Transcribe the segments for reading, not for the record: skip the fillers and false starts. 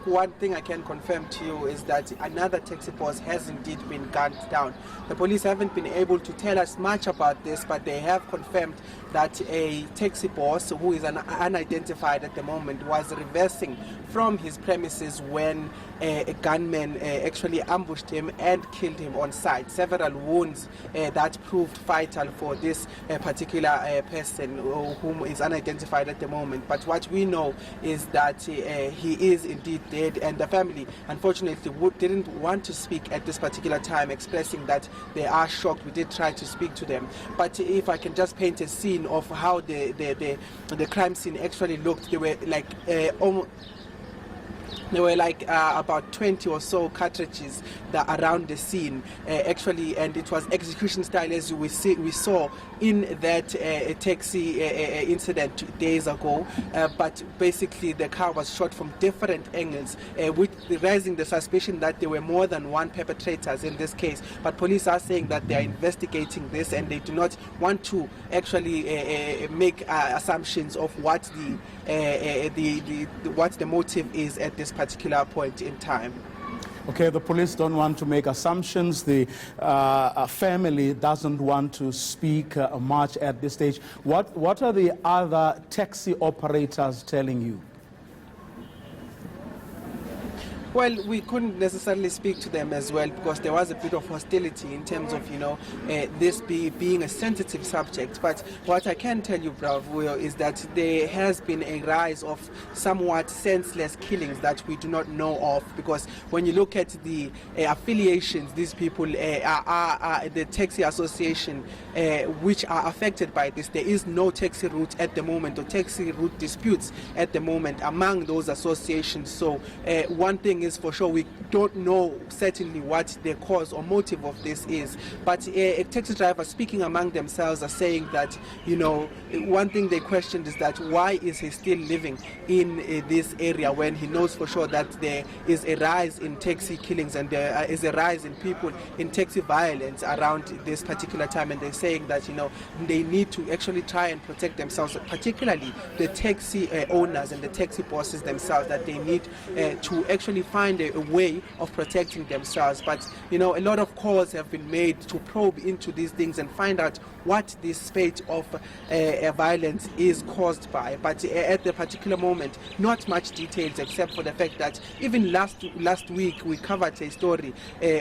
One thing I can confirm to you is that another taxi boss has indeed been gunned down. The police haven't been able to tell us much about this, but they have confirmed that a taxi boss, who is unidentified at the moment, was reversing from his premises when a gunman actually ambushed him and killed him on site. Several wounds that proved fatal for this particular person whom is unidentified at the moment. But what we know is that he is indeed dead, and the family unfortunately didn't want to speak at this particular time, expressing that they are shocked. We did try to speak to them, but if I can just paint a scene of how the crime scene actually looked, they were like about 20 or so cartridges that around the scene, actually, and it was execution style, as we saw in that taxi incident days ago. But basically, the car was shot from different angles, with raising the suspicion that there were more than one perpetrators in this case. But police are saying that they are investigating this, and they do not want to actually make assumptions of what the motive is at this particular point in time. Okay, the police don't want to make assumptions. The family doesn't want to speak much at this stage. What are the other taxi operators telling you? Well, we couldn't necessarily speak to them as well, because there was a bit of hostility in terms of, this being a sensitive subject. But what I can tell you, Bravo, is that there has been a rise of somewhat senseless killings that we do not know of, because when you look at the affiliations, these people are the Taxi Association, which are affected by this. There is no taxi route at the moment, or taxi route disputes at the moment among those associations. So one thing is for sure, we don't know certainly what the cause or motive of this is, but taxi drivers speaking among themselves are saying that, one thing they questioned is that why is he still living in this area when he knows for sure that there is a rise in taxi killings and there is a rise in people in taxi violence around this particular time. And they're saying that they need to actually try and protect themselves, particularly the taxi owners and the taxi bosses themselves, that they need to actually find a way of protecting themselves. But a lot of calls have been made to probe into these things and find out what this spate of violence is caused by. But at the particular moment, not much details, except for the fact that even last week we covered a story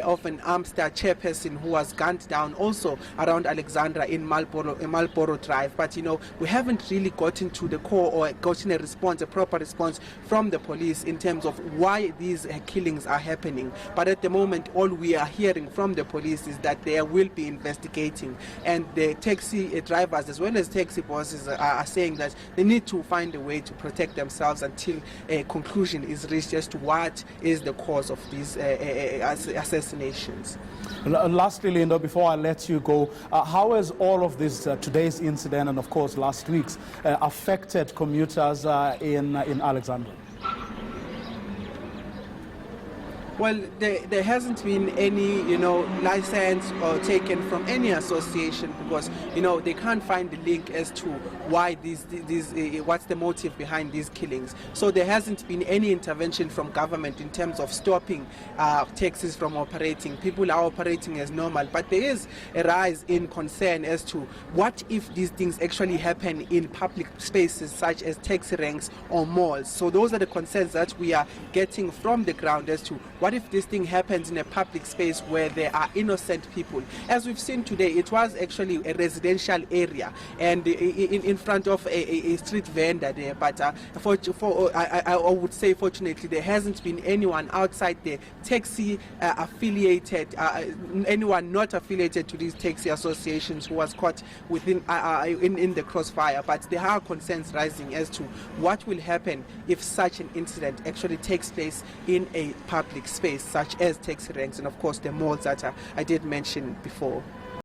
of an Amstar chairperson who was gunned down also around Alexandra in Marlborough Drive. But we haven't really gotten to the core or gotten a proper response from the police in terms of why these killings are happening. But at the moment, all we are hearing from the police is that they will be investigating, and the taxi drivers as well as taxi bosses are saying that they need to find a way to protect themselves until a conclusion is reached as to what is the cause of these assassinations. Lastly, Lindo, before I let you go, how has all of this, today's incident and of course last week's, affected commuters in Alexandra? Well, there hasn't been any, license or taken from any association, because, they can't find the link as to why what's the motive behind these killings. So there hasn't been any intervention from government in terms of stopping taxis from operating. People are operating as normal, but there is a rise in concern as to what if these things actually happen in public spaces such as taxi ranks or malls. So those are the concerns that we are getting from the ground as to what if this thing happens in a public space where there are innocent people. As we've seen today, it was actually a residential area and in front of a street vendor there. But I would say, fortunately, there hasn't been anyone outside the taxi affiliated, anyone not affiliated to these taxi associations who was caught within in the crossfire. But there are concerns rising as to what will happen if such an incident actually takes place in a public space such as taxi ranks and of course the malls that I did mention before.